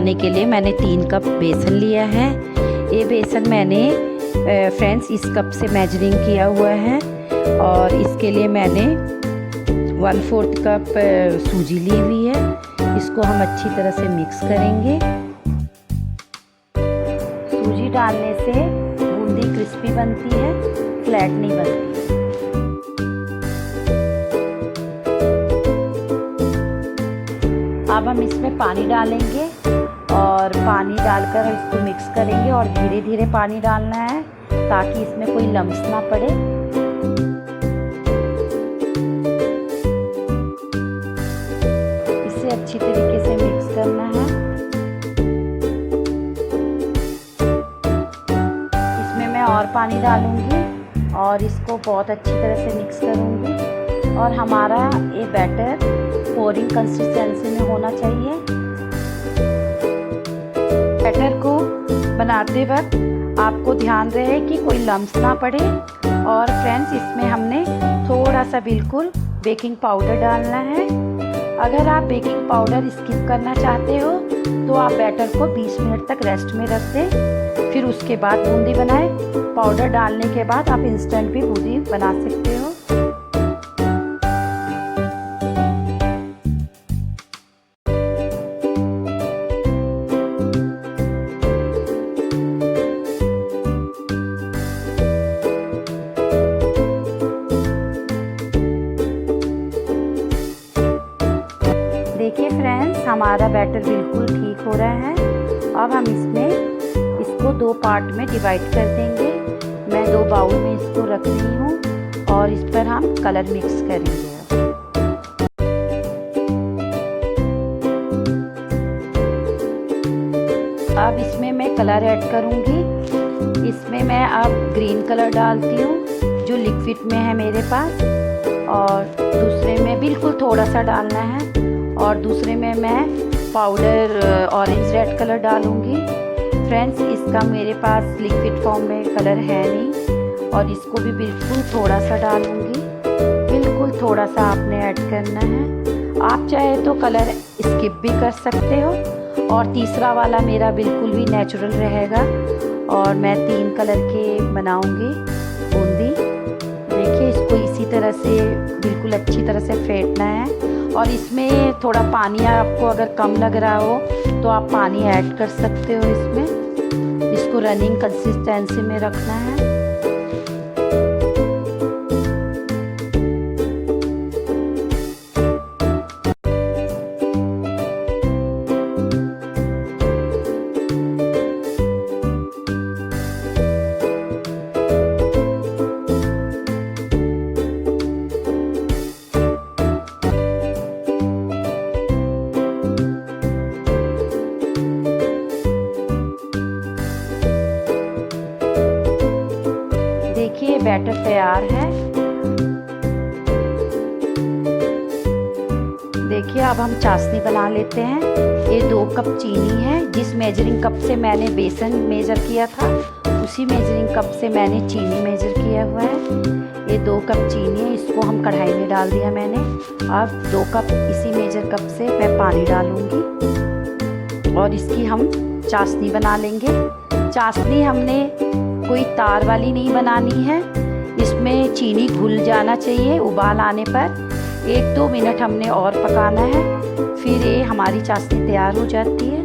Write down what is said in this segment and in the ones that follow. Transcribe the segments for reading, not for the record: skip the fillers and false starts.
बनाने के लिए मैंने 3 कप बेसन लिया है। ये बेसन मैंने फ्रेंड्स इस कप से मेजरिंग किया हुआ है। और इसके लिए मैंने 1/4 कप सूजी ली हुई है। इसको हम अच्छी तरह से मिक्स करेंगे। सूजी डालने से बूंदी क्रिस्पी बनती है, फ्लैट नहीं बनती। अब हम इसमें पानी डालेंगे और पानी डालकर इसको मिक्स करेंगे और धीरे धीरे पानी डालना है ताकि इसमें कोई लम्स ना पड़े। इसे अच्छी तरीके से मिक्स करना है। इसमें मैं और पानी डालूंगी और इसको बहुत अच्छी तरह से मिक्स करूंगी। और हमारा ये बैटर पोरिंग कंसिस्टेंसी में होना चाहिए। बैटर को बनाते वक्त आपको ध्यान रहे कि कोई लम्स ना पड़े। और फ्रेंड्स इसमें हमने थोड़ा सा बिल्कुल बेकिंग पाउडर डालना है। अगर आप बेकिंग पाउडर स्किप करना चाहते हो तो आप बैटर को 20 मिनट तक रेस्ट में रख दें, फिर उसके बाद बूंदी बनाएं। पाउडर डालने के बाद आप इंस्टेंट भी बूंदी बना सकते हो। देखिए फ्रेंड्स हमारा बैटर बिल्कुल ठीक हो रहा है। अब हम इसको 2 पार्ट में डिवाइड कर देंगे। मैं 2 बाउल में इसको रख रही हूँ और इस पर हम कलर मिक्स करेंगे। अब इसमें मैं कलर ऐड करूँगी। इसमें मैं अब ग्रीन कलर डालती हूँ जो लिक्विड में है मेरे पास, और दूसरे में बिल्कुल थोड़ा सा डालना है, और दूसरे में मैं पाउडर ऑरेंज रेड कलर डालूंगी। फ्रेंड्स इसका मेरे पास लिक्विड फॉर्म में कलर है नहीं, और इसको भी बिल्कुल थोड़ा सा डालूंगी। बिल्कुल थोड़ा सा आपने ऐड करना है। आप चाहे तो कलर स्किप भी कर सकते हो। और तीसरा वाला मेरा बिल्कुल भी नेचुरल रहेगा और मैं 3 कलर के बनाऊंगी बूंदी। देखिए इसको इसी तरह से बिल्कुल अच्छी तरह से फेंटना है। और इसमें थोड़ा पानी आपको अगर कम लग रहा हो तो आप पानी ऐड कर सकते हो इसमें। इसको रनिंग कंसिस्टेंसी में रखना है। देखिए बैटर तैयार है। देखिए अब हम चाशनी बना लेते हैं। ये 2 कप चीनी है। जिस मेजरिंग कप से मैंने बेसन मेजर किया था उसी मेजरिंग कप से मैंने चीनी मेजर किया हुआ है। ये 2 कप चीनी है। इसको हम कढ़ाई में डाल दिया मैंने। अब 2 कप इसी मेजर कप से मैं पानी डालूंगी और इसकी हम चाशनी बना लेंगे। चाशनी हमने कोई तार वाली नहीं बनानी है। इसमें चीनी घुल जाना चाहिए। उबाल आने पर 1-2 मिनट हमने और पकाना है, फिर ये हमारी चाशनी तैयार हो जाती है।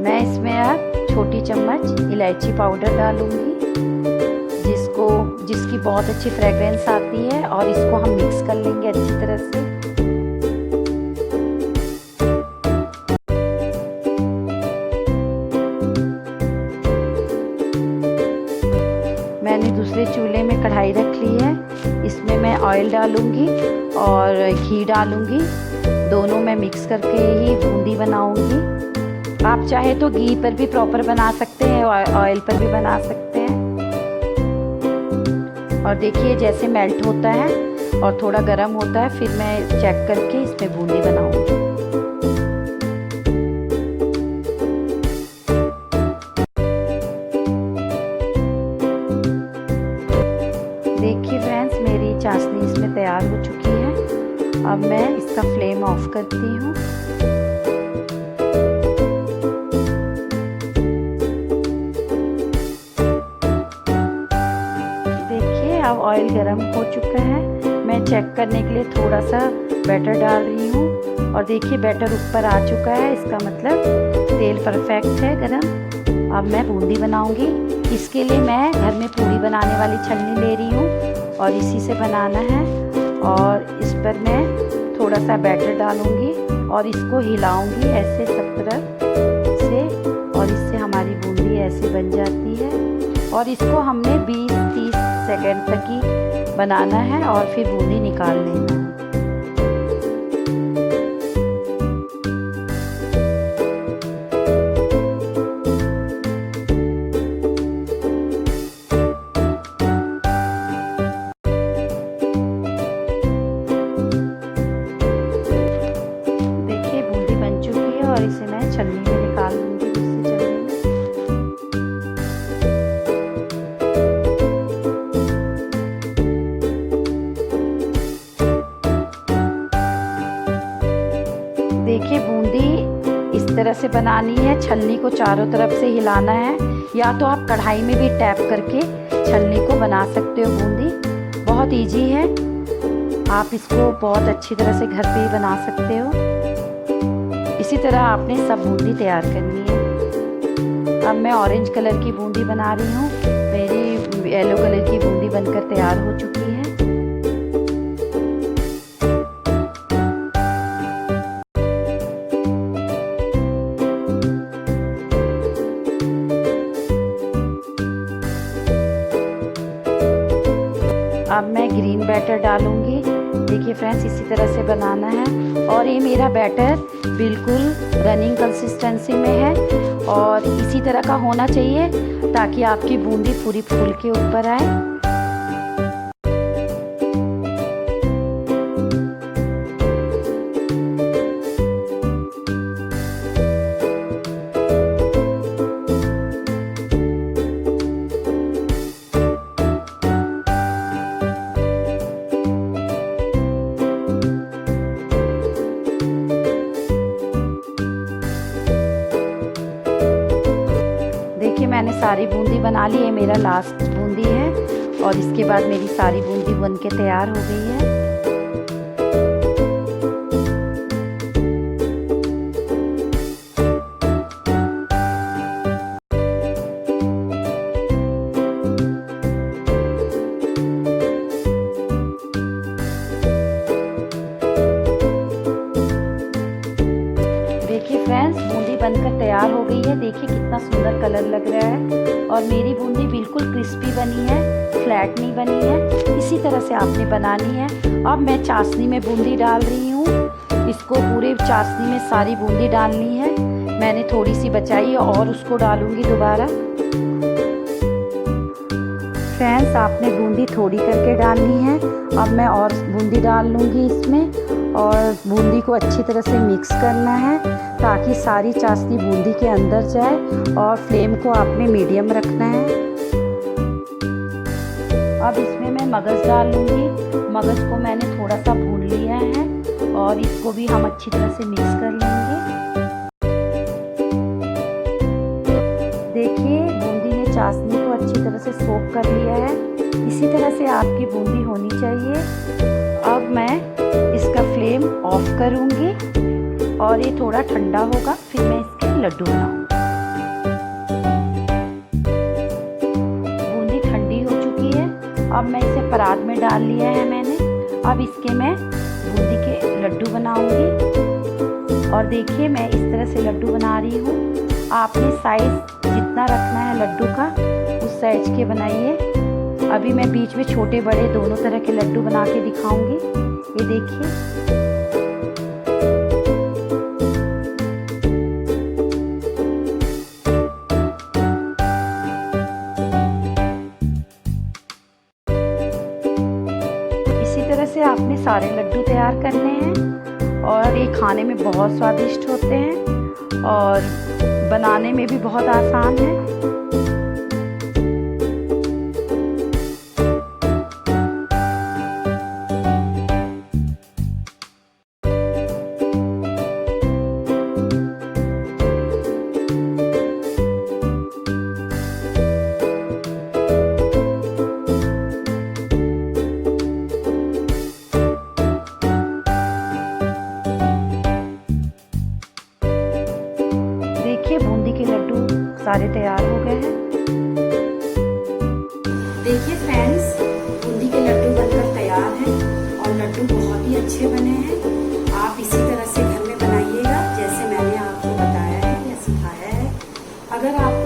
मैं इसमें अब छोटी चम्मच इलायची पाउडर डालूंगी जिसकी बहुत अच्छी फ्रेग्रेंस आती है। और इसको हम मिक्स कर लेंगे अच्छी तरह से। मैंने दूसरे चूल्हे में कढ़ाई रख ली है। इसमें मैं ऑयल डालूंगी और घी डालूंगी। दोनों में मिक्स करके ही बूंदी बनाऊंगी। आप चाहे तो घी पर भी प्रॉपर बना सकते हैं, ऑयल पर भी बना सकते हैं। और देखिए जैसे मेल्ट होता है और थोड़ा गर्म होता है, फिर मैं चेक करके इसमें बूंदी बनाऊंगी। चाशनी इसमें तैयार हो चुकी है। अब मैं इसका फ्लेम ऑफ करती हूँ। देखिए अब ऑयल गरम हो चुका है। मैं चेक करने के लिए थोड़ा सा बैटर डाल रही हूँ और देखिए बैटर ऊपर आ चुका है, इसका मतलब तेल परफेक्ट है गरम। अब मैं बूंदी बनाऊंगी। इसके लिए मैं घर में पूड़ी बनाने वाली छलनी ले रही हूँ और इसी से बनाना है। और इस पर मैं थोड़ा सा बैटर डालूंगी और इसको हिलाऊंगी ऐसे सब तरफ से, और इससे हमारी बूंदी ऐसे बन जाती है। और इसको हमने 20-30 सेकंड तक ही बनाना है और फिर बूंदी निकाल लेना है। और इसे मैं छलनी में निकाल लूँगी दूसरी छलनी में। देखिए बूंदी इस तरह से बनानी है, छलनी को चारों तरफ से हिलाना है, या तो आप कढ़ाई में भी टैप करके छलनी को बना सकते हो। बूंदी बहुत इजी है, आप इसको बहुत अच्छी तरह से घर पे ही बना सकते हो। इसी तरह आपने सब बूंदी तैयार करनी है। अब मैं ऑरेंज कलर की बूंदी बना रही हूँ। मेरी येलो कलर की बूंदी बनकर तैयार हो चुकी है। अब मैं ग्रीन बैटर डालूंगी। देखिए फ्रेंड्स इसी तरह से बनाना है। और ये मेरा बैटर बिल्कुल रनिंग कंसिस्टेंसी में है और इसी तरह का होना चाहिए ताकि आपकी बूंदी पूरी फूल के ऊपर आए। मैंने सारी बूंदी बना ली है, मेरा लास्ट बूंदी है और इसके बाद मेरी सारी बूंदी बन के तैयार हो गई है। देखिए फ्रेंड्स बूंदी बनकर तैयार हो गई है। देखिए कितना सुंदर कलर लग रहा है और मेरी बूंदी बिल्कुल क्रिस्पी बनी है, फ्लैट नहीं बनी है। इसी तरह से आपने बनानी है। अब मैं चाशनी में बूंदी डाल रही हूँ। इसको पूरे चाशनी में सारी बूंदी डालनी है। मैंने थोड़ी सी बचाई है और उसको डालूंगी दोबारा। फ्रेंड्स आपने बूंदी थोड़ी करके डालनी है। अब मैं और बूंदी डाल लूँगी इसमें और बूंदी को अच्छी तरह से मिक्स करना है ताकि सारी चाशनी बूंदी के अंदर जाए। और फ्लेम को आपने मीडियम रखना है। अब इसमें मैं मगज़ डाल लूँगी। मगज़ को मैंने थोड़ा सा भून लिया है और इसको भी हम अच्छी तरह से मिक्स कर लेंगे। देखिए बूंदी ने चाशनी को अच्छी तरह से सोक कर लिया है। इसी तरह से आपकी बूंदी होनी चाहिए। अब मैं इसका फ्लेम ऑफ करूँगी और ये थोड़ा ठंडा होगा, फिर मैं इसके लड्डू बनाऊँगी। बूंदी ठंडी हो चुकी है। अब मैं इसे परात में डाल लिया है मैंने। अब इसके मैं बूंदी के लड्डू बनाऊँगी। और देखिए मैं इस तरह से लड्डू बना रही हूँ। आपने साइज़ जितना रखना है लड्डू का उस साइज के बनाइए। अभी मैं बीच में छोटे बड़े दोनों तरह के लड्डू बना के दिखाऊंगी। ये देखिए इसी तरह से आपने सारे लड्डू तैयार करने हैं और ये खाने में बहुत स्वादिष्ट होते हैं और बनाने में भी बहुत आसान है। अगर आप